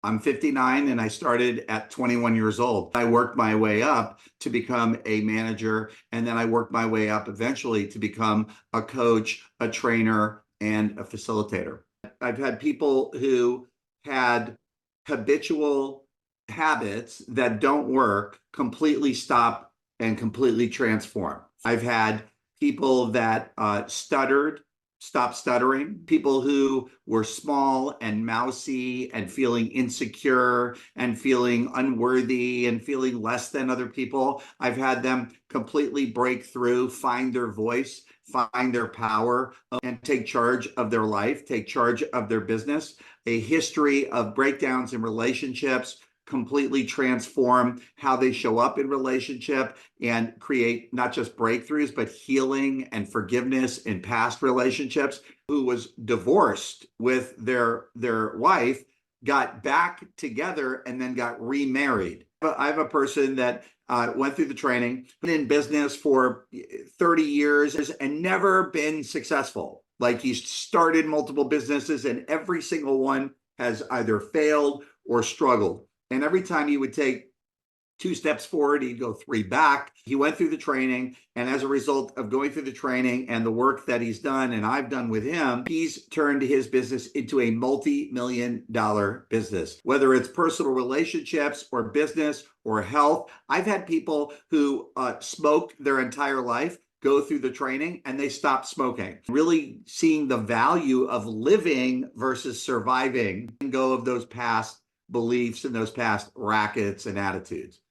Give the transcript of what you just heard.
I'm 59 and I started at 21 years old. I worked my way up to become a manager, and then I worked my way up eventually to become a coach, a trainer, and a facilitator. I've had people who had habitual habits that don't work completely stop and completely transform. I've had people that stuttered stop stuttering, people who were small and mousy and feeling insecure and feeling unworthy and feeling less than other people. I've had them completely break through, find their voice, find their power, and take charge of their life, take charge of their business. A history of breakdowns in relationships, completely transform how they show up in relationship and create not just breakthroughs, but healing and forgiveness in past relationships. Who was divorced with their wife, got back together, and then got remarried. I have a person that went through the training, been in business for 30 years and never been successful. Like, he's started multiple businesses and every single one has either failed or struggled. And every time he would take 2 steps forward, he'd go 3 back. He went through the training, and as a result of going through the training and the work that he's done and I've done with him, he's turned his business into a multi-million-dollar business. Whether it's personal relationships or business or health, I've had people who smoked their entire life go through the training and they stop smoking. Really seeing the value of living versus surviving, and go of those past beliefs and those past rackets and attitudes.